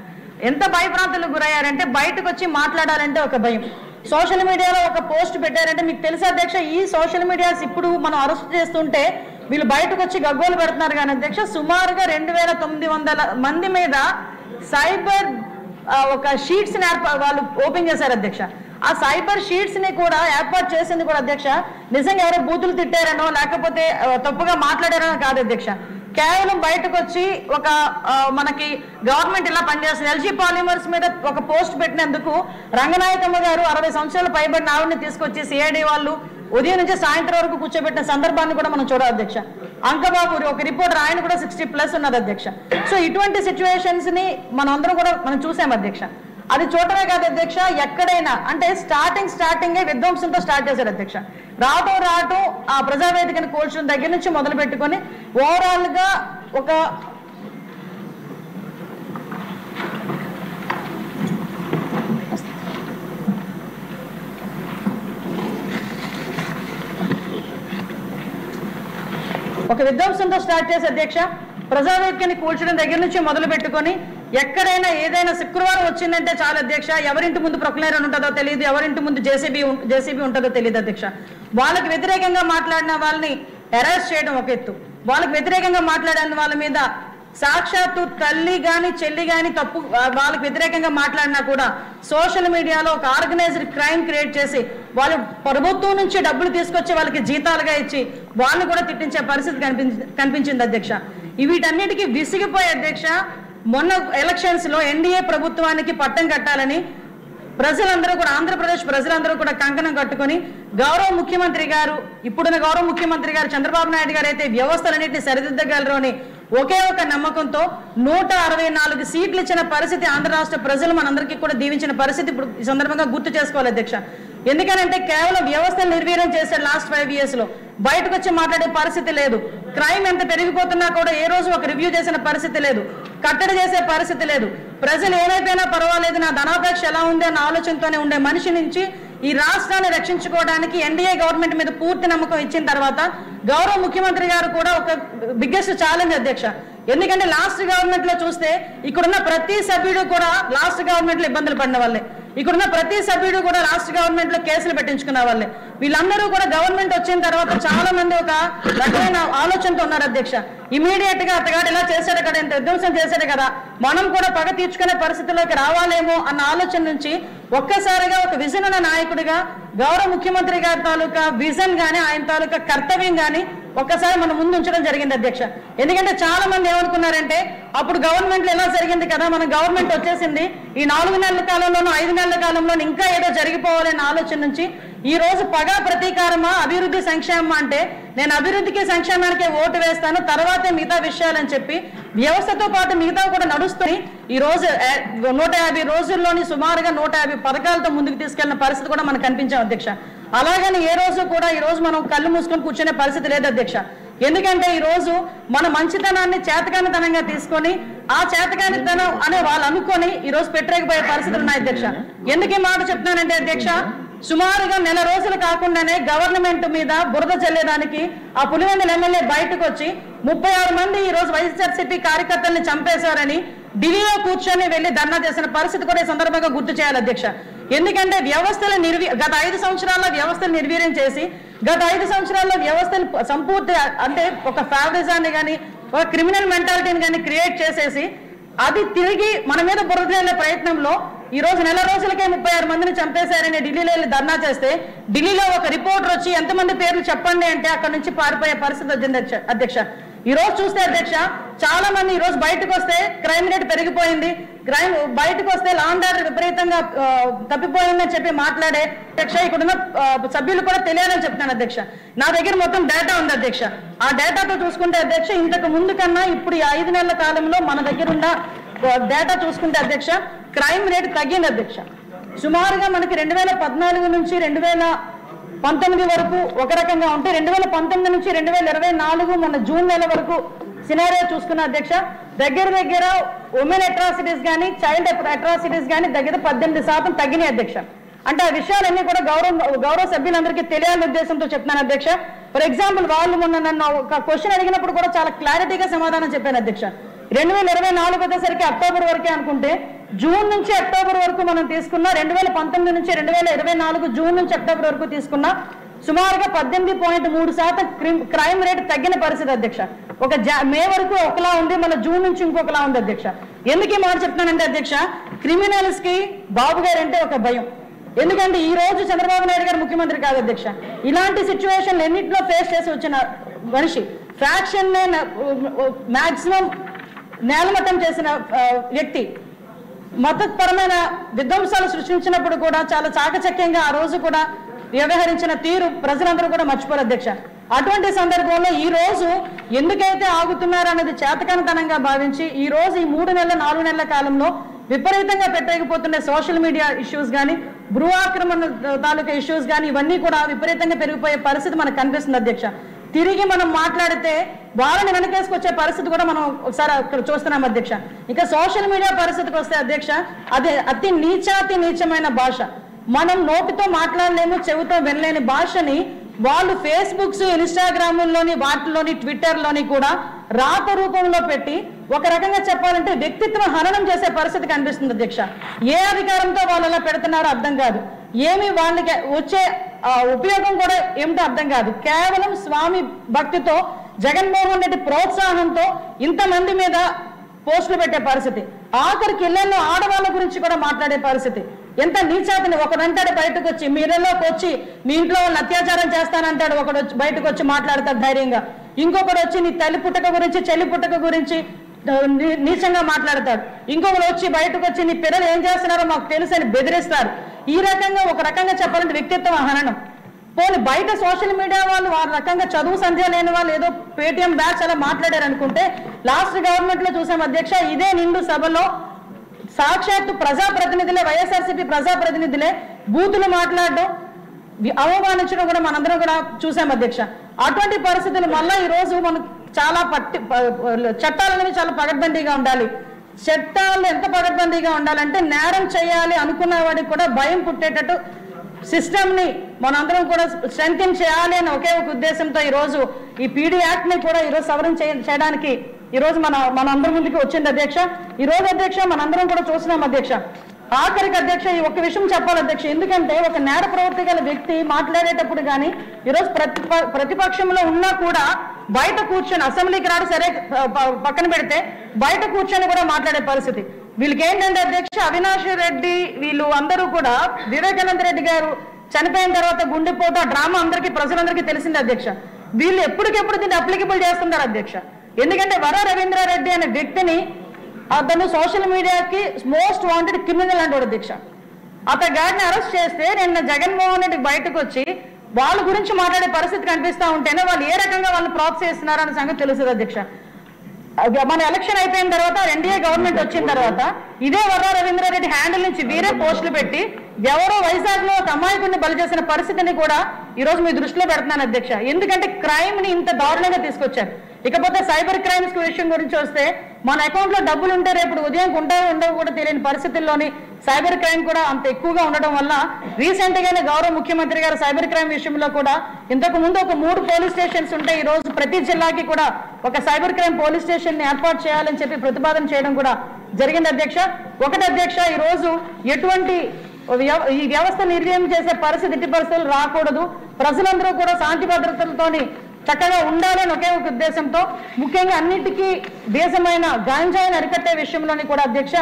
ఎంత భయభ్రాంతులు గురయ్యారంటే బయటకు వచ్చి మాట్లాడాలంటే ఒక భయం. సోషల్ మీడియాలో ఒక పోస్ట్ పెట్టారంటే మీకు తెలుసా అధ్యక్ష ఈ సోషల్ మీడియాస్ ఇప్పుడు మనం అరెస్ట్ చేస్తుంటే వీళ్ళు బయటకు వచ్చి గగ్గోలు పెడుతున్నారు కానీ అధ్యక్ష సుమారుగా 2900 మంది మీద సైబర్ ఒక షీట్స్ వాళ్ళు ఓపెన్ చేశారు అధ్యక్ష. ఆ సైబర్ షీట్స్ ని కూడా ఏర్పాటు చేసింది కూడా అధ్యక్ష నిజంగా ఎవరో బూతులు తిట్టారనో లేకపోతే తప్పుగా మాట్లాడారనో కాదు అధ్యక్ష. కేవలం బయటకు వచ్చి ఒక మనకి గవర్నమెంట్ ఇలా పనిచేస్తుంది ఎల్జీ పాలిమర్స్ మీద ఒక పోస్ట్ పెట్టినందుకు రంగనాయకమ్మ గారు 60 సంవత్సరాలు పైబడిన ఆవిడని తీసుకొచ్చి సిఐడి వాళ్ళు ఉదయం నుంచి సాయంత్రం వరకు కూర్చోబెట్టిన సందర్భాన్ని కూడా మనం చూడాలి అధ్యక్ష. అంకబాబు ఒక రిపోర్టర్ ఆయన కూడా 60+ ఉన్నది అధ్యక్ష. సో ఇటువంటి సిచ్యువేషన్స్ ని మనం అందరం కూడా మనం చూసాం అధ్యక్ష. అది చూడటమే కాదు అధ్యక్ష ఎక్కడైనా అంటే స్టార్టింగే విధ్వంసంతో స్టార్ట్ చేశారు అధ్యక్ష. రావటం ఆ ప్రజావేదికను కోల్చడం దగ్గర నుంచి మొదలు పెట్టుకొని ఓవరాల్ గా ఒక విధ్వంసంతో స్టార్ట్ చేసే అధ్యక్ష ప్రజావేదికని కూల్చడం దగ్గర నుంచి మొదలు పెట్టుకొని ఎక్కడైనా ఏదైనా శుక్రవారం వచ్చిందంటే చాలా అధ్యక్ష ఎవరింటి ముందు ప్రొక్లైనర్ ఉంటుందో తెలియదు, ఎవరింటి ముందు జేసీబీ ఉంటుందో తెలియదు అధ్యక్ష. వాళ్ళకి వ్యతిరేకంగా మాట్లాడిన వాళ్ళని అరెస్ట్ చేయడం ఒక ఎత్తు, వాళ్ళకి వ్యతిరేకంగా మాట్లాడిన వాళ్ళ మీద సాక్షాత్తు తల్లి కానీ చెల్లి కానీ తప్పు వాళ్ళకి వ్యతిరేకంగా మాట్లాడినా కూడా సోషల్ మీడియాలో ఒక ఆర్గనైజ్డ్ క్రైమ్ క్రియేట్ చేసి వాళ్ళు ప్రభుత్వం నుంచి డబ్బులు తీసుకొచ్చి వాళ్ళకి జీతాలుగా ఇచ్చి వాళ్ళని కూడా తిట్టించే పరిస్థితి కనిపించింది అధ్యక్ష. వీటన్నిటికీ విసిగిపోయే అధ్యక్ష మొన్న ఎలక్షన్స్ లో ఎన్డీఏ ప్రభుత్వానికి పట్టం కట్టాలని ప్రజలందరూ కూడా ఆంధ్రప్రదేశ్ ప్రజలందరూ కూడా కంకణం కట్టుకొని గౌరవ ముఖ్యమంత్రి గారు ఇప్పుడున్న గౌరవ ముఖ్యమంత్రి గారు చంద్రబాబు నాయుడు గారు అయితే వ్యవస్థలన్నింటినీ సరిదిద్దగలరు అని ఒకే ఒక నమ్మకంతో 164 సీట్లు ఇచ్చిన పరిస్థితి ఆంధ్ర రాష్ట్ర ప్రజలు మనందరికీ కూడా దీవించిన పరిస్థితి ఇప్పుడు ఈ సందర్భంగా గుర్తు చేసుకోవాలి అధ్యక్ష. ఎందుకనంటే కేవలం వ్యవస్థను నిర్వీర్యం చేశారు లాస్ట్ 5 years లో. బయటకు వచ్చి మాట్లాడే పరిస్థితి లేదు. క్రైమ్ ఎంత పెరిగిపోతున్నా కూడా ఏ రోజు ఒక రివ్యూ చేసిన పరిస్థితి లేదు, కట్టడి చేసే పరిస్థితి లేదు. ప్రజలు ఏమైపోయినా పర్వాలేదు నా ధనాపేక్ష ఎలా ఉంది అన్న ఆలోచనతోనే ఉండే మనిషి నుంచి ఈ రాష్ట్రాన్ని రక్షించుకోవడానికి ఎన్డీఏ గవర్నమెంట్ మీద పూర్తి నమ్మకం ఇచ్చిన తర్వాత గౌరవ ముఖ్యమంత్రి గారు కూడా ఒక బిగ్గెస్ట్ ఛాలెంజ్ అధ్యక్ష. ఎందుకంటే లాస్ట్ గవర్నమెంట్ లో చూస్తే ఇక్కడున్న ప్రతి సభ్యుడు కూడా లాస్ట్ గవర్నమెంట్ లో ఇబ్బందులు పడిన వాళ్ళే, ఇక్కడున్న ప్రతి సభ్యుడు కూడా లాస్ట్ గవర్నమెంట్ లో కేసులు పెట్టించుకున్న వాళ్ళే. వీళ్ళందరూ కూడా గవర్నమెంట్ వచ్చిన తర్వాత చాలా మంది ఒక రకమైన ఆలోచనతో ఉన్నారు అధ్యక్ష. ఇమీడియట్ గా అతగాడు ఇలా చేశాడు కదా, ఇంత విధ్వంసం చేశాడు కదా, మనం కూడా పగ తీర్చుకునే పరిస్థితిలోకి రావాలేమో అన్న ఆలోచన నుంచి ఒక్కసారిగా ఒక విజన్ ఉన్న నాయకుడిగా గౌరవ ముఖ్యమంత్రి గారి తాలూకా విజన్ గానీ ఆయన తాలూకా కర్తవ్యం గానీ ఒక్కసారి మనం ముందు ఉంచడం జరిగింది అధ్యక్ష. ఎందుకంటే చాలా మంది ఏమనుకున్నారంటే అప్పుడు గవర్నమెంట్ లో ఎలా జరిగింది కదా, మన గవర్నమెంట్ వచ్చేసింది ఈ 4 నెలల కాలంలోనూ 5 నెలల కాలంలో ఇంకా ఏదో జరిగిపోవాలనే ఆలోచన నుంచి ఈ రోజు పగా ప్రతీకారమా అభివృద్ధి సంక్షేమం అంటే నేను అభివృద్ధికి సంక్షేమానికి ఓటు వేస్తాను తర్వాతే మిగతా విషయాలని చెప్పి వ్యవస్థతో పాటు మిగతా కూడా నడుస్తుంది. ఈ రోజు 150 రోజుల్లోని సుమారుగా 150 పథకాలతో ముందుకు తీసుకెళ్లిన పరిస్థితి కూడా మనకు కనిపించాం అధ్యక్ష. అలాగని ఏ రోజు కూడా ఈ రోజు మనం కళ్ళు మూసుకొని కూర్చునే పరిస్థితి లేదు అధ్యక్ష. ఎందుకంటే ఈ రోజు మన మంచితనాన్ని చేతకానితనంగా తీసుకొని ఆ చేతకానితనం అనే వాళ్ళు అనుకొని ఈ రోజు పెట్టలేకపోయే పరిస్థితులు ఉన్నాయి అధ్యక్ష. ఎందుకు ఈ మాట చెప్తున్నానంటే అధ్యక్ష సుమారుగా నెల రోజులు కాకుండానే గవర్నమెంట్ మీద బురద చల్లేదానికి ఆ పులివెందుల ఎమ్మెల్యే బయటకు వచ్చి 36 మంది ఈ రోజు వైఎస్ఆర్సీపీ కార్యకర్తల్ని చంపేశారని ఢిల్లీలో కూర్చొని వెళ్లి ధర్నా చేసిన పరిస్థితి కూడా ఈ సందర్భంగా గుర్తు చేయాలి అధ్యక్ష. ఎందుకంటే వ్యవస్థల గత 5 సంవత్సరాల్లో వ్యవస్థను నిర్వీర్యం చేసి గత 5 సంవత్సరాల్లో వ్యవస్థను సంపూర్తి అంటే ఒక ఫేవరిజాన్ని కానీ ఒక క్రిమినల్ మెంటాలిటీని కానీ క్రియేట్ చేసేసి అది తిరిగి మన మీద బురద చల్లే ప్రయత్నంలో ఈ రోజు నెల రోజులకే 36 మందిని చంపేశారని ఢిల్లీలో వెళ్ళి ధర్నా చేస్తే ఢిల్లీలో ఒక రిపోర్టర్ వచ్చి ఎంతమంది పేర్లు చెప్పండి అంటే అక్కడ నుంచి పారిపోయే పరిస్థితి వచ్చింది అధ్యక్ష. ఈ రోజు చూస్తే అధ్యక్ష చాలా మంది ఈ రోజు బయటకు వస్తే క్రైమ్ రేట్ పెరిగిపోయింది, క్రైమ్ బయటకు వస్తే లా అండ్ ఆర్డర్ విపరీతంగా తప్పిపోయిందని చెప్పి మాట్లాడే అధ్యక్ష ఇక్కడున్న సభ్యులు కూడా తెలియాలని చెప్తాను అధ్యక్ష. నా దగ్గర మొత్తం డేటా ఉంది అధ్యక్ష. ఆ డేటాతో చూసుకుంటే అధ్యక్ష ఇంతకు ముందు కన్నా ఇప్పుడు ఈ 5 నెలల కాలంలో మన దగ్గర ఉన్న డేటా చూసుకుంటే అధ్యక్ష క్రైమ్ రేట్ తగ్గింది అధ్యక్ష. సుమారుగా మనకి 2014 నుంచి 2019 వరకు ఒక రకంగా ఉంటే 2019 నుంచి 2024 మన జూన్ నెల వరకు సినారియో చూసుకున్న అధ్యక్ష దగ్గర ఉమెన్ అట్రాసిటీస్ కానీ చైల్డ్ అట్రాసిటీస్ కానీ దగ్గర 18% తగ్గినాయి అధ్యక్ష. అంటే ఆ విషయాలన్నీ కూడా గౌరవ సభ్యులందరికీ తెలియాలనే ఉద్దేశంతో చెప్తున్నాను అధ్యక్ష. ఫర్ ఎగ్జాంపుల్ వాళ్ళు మొన్న నన్ను ఒక క్వశ్చన్ అడిగినప్పుడు కూడా చాలా క్లారిటీగా సమాధానం చెప్పాను అధ్యక్ష. 2024 వచ్చేసరికి అక్టోబర్ వరకే అనుకుంటే జూన్ నుంచి అక్టోబర్ వరకు మనం తీసుకున్న 2019 నుంచి 2024 జూన్ నుంచి అక్టోబర్ వరకు తీసుకున్న సుమారుగా 18.3% క్రైమ్ రేట్ తగ్గిన పరిస్థితి అధ్యక్ష. ఒక మే వరకు ఒకలా ఉంది, మన జూన్ నుంచి ఇంకొకలా ఉంది అధ్యక్ష. ఎందుకు ఈ మాట చెప్తున్నానంటే అధ్యక్ష క్రిమినల్స్ కి బాబు గారు అంటే ఒక భయం. ఎందుకంటే ఈ రోజు చంద్రబాబు నాయుడు గారు ముఖ్యమంత్రి కాదు అధ్యక్ష. ఇలాంటి సిచ్యువేషన్ ఎన్నింటిలో ఫేస్ చేసి వచ్చిన మనిషి, ఫ్యాక్షన్ మాక్సిమం నేలమట్టం చేసిన వ్యక్తి, మతపరమైన విధ్వంసాలు సృష్టించినప్పుడు కూడా చాలా చాకచక్యంగా ఆ రోజు కూడా వ్యవహరించిన తీరు ప్రజలందరూ కూడా మర్చిపోరు అధ్యక్ష. అటువంటి సందర్భంలో ఈ రోజు ఎందుకైతే ఆగుతున్నారు అనేది చేతకానితనంగా భావించి ఈ రోజు ఈ 3 నెలల 4 నెలల కాలంలో విపరీతంగా పెట్టకపోతున్న సోషల్ మీడియా ఇష్యూస్ కానీ భూ ఆక్రమణ తాలూకా ఇష్యూస్ కానీ ఇవన్నీ కూడా విపరీతంగా పెరిగిపోయే పరిస్థితి మనకు కనిపిస్తుంది అధ్యక్ష. తిరిగి మనం మాట్లాడితే వాళ్ళని వెనకేసుకొచ్చే పరిస్థితి కూడా మనం ఒకసారి అక్కడ చూస్తున్నాం అధ్యక్ష. ఇక సోషల్ మీడియా పరిస్థితికి వస్తే అధ్యక్ష అది అతి నీచమైన భాష. మనం నోటితో మాట్లాడలేము, చెవితో వినలేని భాషని వాళ్ళు ఫేస్బుక్స్, ఇన్స్టాగ్రామ్లోని వాటిలోని ట్విట్టర్లోని కూడా రాత రూపంలో పెట్టి ఒక రకంగా చెప్పాలంటే వ్యక్తిత్వ హననం చేసే పరిస్థితి కనిపిస్తుంది అధ్యక్ష. ఏ అధికారంతో వాళ్ళు అలా పెడుతున్నారో అర్థం కాదు, ఏమి వాళ్ళకి వచ్చే ఉపయోగం కూడా ఏమిటో అర్థం కాదు. కేవలం స్వామి భక్తితో జగన్మోహన్ రెడ్డి ప్రోత్సాహంతో ఇంతమంది మీద పోస్టులు పెట్టే పరిస్థితి, ఆఖరికి ఇళ్లలో ఆడవాళ్ళ గురించి కూడా మాట్లాడే పరిస్థితి. ఎంత నీచాతిని ఒకడంటాడు బయటకు వచ్చి మీరలోకి వచ్చి మీ ఇంట్లో వాళ్ళని అత్యాచారం చేస్తానంటాడు, ఒకడు వచ్చి బయటకు వచ్చి మాట్లాడతాడు ధైర్యంగా. ఇంకొకడు వచ్చి నీ తల్లి పుట్టక గురించి చెల్లి పుట్టక గురించి నీచంగా మాట్లాడతాడు. ఇంకొకరు వచ్చి బయటకు వచ్చి నీ పిల్లలు ఏం చేస్తున్నారో మాకు తెలుసు అని బెదిరిస్తారు. ఈ రకంగా ఒక రకంగా చెప్పాలంటే వ్యక్తిత్వ హననం. పోనీ బయట సోషల్ మీడియా వాళ్ళు వారి రకంగా చదువు సంధ్య లేని వాళ్ళు ఏదో పేటిఎం బ్యాచ్ అలా మాట్లాడారు అనుకుంటే లాస్ట్ గవర్నమెంట్ లో చూసాం అధ్యక్ష ఇదే నిండు సభలో సాక్షాత్తు ప్రజాప్రతినిధులే వైఎస్ఆర్సీపీ ప్రజాప్రతినిధులే బూతులు మాట్లాడడం అవమానించడం కూడా మనందరం కూడా చూసాం అధ్యక్ష. అటువంటి పరిస్థితులు మళ్ళీ ఈ రోజు మనం చాలా చట్టాలు అనేవి చాలా పకడ్బందీగా ఉండాలి. చట్టాలు ఎంత పకడ్బందీగా ఉండాలంటే నేరం చేయాలి అనుకున్న వాడికి కూడా భయం పుట్టేటట్టు సిస్టమ్ ని మనందరం కూడా స్ట్రెంథెన్ చేయాలి అని ఒకే ఒక ఉద్దేశంతో ఈ రోజు ఈ పీడీ యాక్ట్ ని కూడా ఈరోజు సవరణ చేయడానికి ఈ రోజు మన అందరి ముందుకు వచ్చింది అధ్యక్ష. ఈ రోజు అధ్యక్ష మనందరం కూడా చూస్తున్నాం అధ్యక్ష. ఆఖరికి అధ్యక్ష ఈ ఒక్క విషయం చెప్పాలి అధ్యక్ష, ఎందుకంటే ఒక నేర ప్రవృత్తి గల వ్యక్తి మాట్లాడేటప్పుడు కానీ ఈరోజు ప్రతిపక్షంలో ఉన్నా కూడా బయట కూర్చొని అసెంబ్లీకి రాడు సరే పక్కన పెడితే బయట కూర్చొని కూడా మాట్లాడే పరిస్థితి. వీళ్ళకి ఏంటంటే అధ్యక్ష అవినాష్ రెడ్డి వీళ్ళు అందరూ కూడా వివేకానంద రెడ్డి గారు చనిపోయిన తర్వాత గుండెపోటు ఆ డ్రామా అందరికీ ప్రజలందరికీ తెలిసింది అధ్యక్ష. వీళ్ళు ఎప్పటికెప్పుడు దీన్ని అప్లికబుల్ చేస్తున్నారు అధ్యక్ష. ఎందుకంటే వర రవీంద్రారెడ్డి అనే వ్యక్తిని అతను సోషల్ మీడియాకి మోస్ట్ వాంటెడ్ క్రిమినల్ అంటాడు అధ్యక్ష. అతని గారిని అరెస్ట్ చేస్తే నిన్న జగన్మోహన్ రెడ్డి బయటకు వచ్చి వాళ్ళ గురించి మాట్లాడే పరిస్థితి కనిపిస్తూ ఉంటేనే వాళ్ళు ఏ రకంగా వాళ్ళు ప్రోత్సహిస్తున్నారు అనే సంగతి తెలుస్తుంది అధ్యక్ష. మన ఎలక్షన్ అయిపోయిన తర్వాత ఎన్డీఏ గవర్నమెంట్ వచ్చిన తర్వాత ఇదే వర్రా రవీంద్రారెడ్డి హ్యాండిల్ నుంచి వీరే పోస్టులు పెట్టి ఎవరో వైజాగ్ లో ఒక అమాయకుడిని బలి చేసిన పరిస్థితిని కూడా ఈ రోజు మీ దృష్టిలో పెడుతున్నాను అధ్యక్ష. ఎందుకంటే క్రైమ్ ని ఇంత దారుణంగా తీసుకొచ్చారు. ఇకపోతే సైబర్ క్రైమ్స్ విషయం గురించి వస్తే మన అకౌంట్ లో డబ్బులు ఉంటే రేపు ఉదయం ఉండవు కూడా తెలియని పరిస్థితుల్లోని సైబర్ క్రైమ్ కూడా అంత ఎక్కువగా ఉండడం వల్ల రీసెంట్ గానే గౌరవ ముఖ్యమంత్రి గారు సైబర్ క్రైమ్ విషయంలో కూడా ఇంతకు ముందు ఒక 3 పోలీస్ స్టేషన్స్ ఉంటే ఈ రోజు ప్రతి జిల్లాకి కూడా ఒక సైబర్ క్రైమ్ పోలీస్ స్టేషన్ ని ఏర్పాటు చేయాలని చెప్పి ప్రతిపాదన చేయడం కూడా జరిగింది అధ్యక్ష. ఒకటి అధ్యక్ష, ఈ రోజు ఎటువంటి ఈ వ్యవస్థ నిర్వహణ చేసే పరిస్థితి ఎట్టి పరిస్థితులు రాకూడదు, ప్రజలందరూ కూడా శాంతి భద్రతలతోని చక్కగా ఉండాలని ఒకే ఒక ఉద్దేశంతో ముఖ్యంగా అన్నిటికీ దేశమైన గాంజాయిని అరికట్టే విషయంలోని కూడా అధ్యక్ష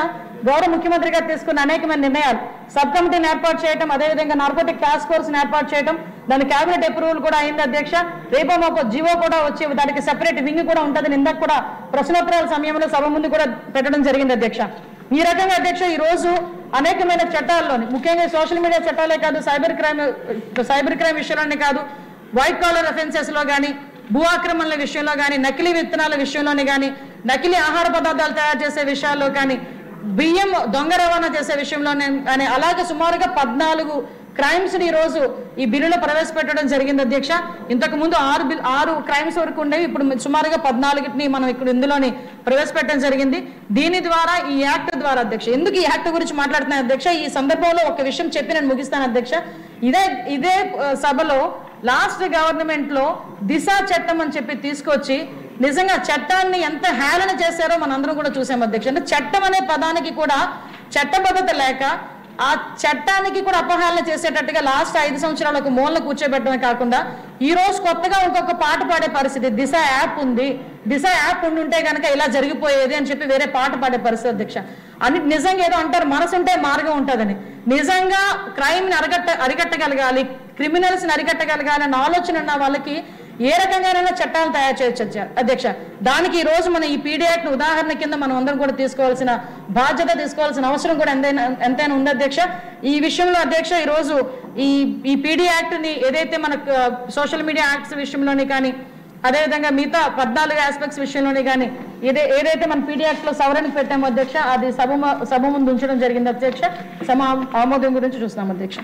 గౌరవ ముఖ్యమంత్రి గారు తీసుకున్న అనేకమైన నిర్ణయాలు, సబ్ కమిటీని ఏర్పాటు చేయడం, అదేవిధంగా నార్కోటిక్ టాస్క్ ఫోర్స్ ని ఏర్పాటు చేయడం, దాని కేబినెట్ అప్రూవల్ కూడా అయింది అధ్యక్ష. రేపో మాకు జీవో కూడా వచ్చి దానికి సెపరేట్ వింగ్ కూడా ఉంటుంది. ఇందాక కూడా ప్రశ్నోత్తరాల సమయంలో సభ ముందు కూడా పెట్టడం జరిగింది అధ్యక్ష. ఈ రకంగా అధ్యక్ష ఈ రోజు అనేకమైన చట్టాల్లోని ముఖ్యంగా సోషల్ మీడియా చట్టాలే కాదు, సైబర్ క్రైమ్ విషయంలోనే కాదు, వైట్ కాలర్ అఫెన్సెస్ లో కానీ, భూ ఆక్రమణల విషయంలో కానీ, నకిలీ విత్తనాల విషయంలోని కానీ, నకిలీ ఆహార పదార్థాలు తయారు చేసే విషయాల్లో కానీ, బియ్యం దొంగ రవాణా చేసే విషయంలోనే కానీ, అలాగే సుమారుగా 14 క్రైమ్స్ ని ఈ రోజు ఈ బిల్లులో ప్రవేశపెట్టడం జరిగింది అధ్యక్ష. ఇంతకు ముందు 6 క్రైమ్స్ వరకు ఉండేవి, ఇప్పుడు సుమారుగా 14ని మనం ఇక్కడ ఇందులోని ప్రవేశపెట్టడం జరిగింది. దీని ద్వారా ఈ యాక్ట్ ద్వారా అధ్యక్ష, ఎందుకు ఈ యాక్ట్ గురించి మాట్లాడుతున్నాను అధ్యక్ష, ఈ సందర్భంలో ఒక విషయం చెప్పి నేను ముగిస్తాను అధ్యక్ష. ఇదే సభలో లాస్ట్ గవర్నమెంట్ లో దిశ చట్టం అని చెప్పి తీసుకొచ్చి నిజంగా చట్టాన్ని ఎంత హేళన చేశారో మనందరం కూడా చూసాం అధ్యక్ష. అంటే చట్టం అనే పదానికి కూడా చట్టబద్ధత లేక ఆ చట్టానికి కూడా అపహేళన చేసేటట్టుగా లాస్ట్ 5 సంవత్సరాలకు మూలన కూర్చోబెట్టడమే కాకుండా ఈ రోజు కొత్తగా ఇంకొక పాట పాడే పరిస్థితి, దిశ యాప్ ఉంది, దిశ యాప్ ఉంటే కనుక ఇలా జరిగిపోయేది అని చెప్పి వేరే పాట పాడే పరిస్థితి అధ్యక్ష. అని నిజంగా ఏదో అంటారు మనసుంటే మార్గం ఉంటుందని, నిజంగా క్రైమ్ ని అరికట్టగలగాలి, క్రిమినల్స్ ని అరికట్టగలగాలి అన్న ఆలోచన ఉన్న వాళ్ళకి ఏ రకంగానైనా చట్టాలు తయారు చేయొచ్చు అధ్యక్ష. దానికి ఈ రోజు మనం ఈ పీడీ యాక్ట్ ఉదాహరణ కింద మనం అందరం కూడా తీసుకోవాల్సిన బాధ్యత, తీసుకోవాల్సిన అవసరం కూడా ఎంతైనా ఉంది అధ్యక్ష. ఈ విషయంలో అధ్యక్ష ఈ రోజు ఈ పీడీ యాక్ట్ ని ఏదైతే మన సోషల్ మీడియా యాక్ట్స్ విషయంలోని కానీ, అదేవిధంగా మిగతా 14 ఆస్పెక్ట్స్ విషయంలోని కానీ ఏదైతే మన పీడీ యాక్ట్ లో సవరణ పెట్టామో అధ్యక్ష, అది సభ ముందు ఉంచడం జరిగింది అధ్యక్ష. ఆమోదం గురించి చూస్తున్నాం అధ్యక్ష.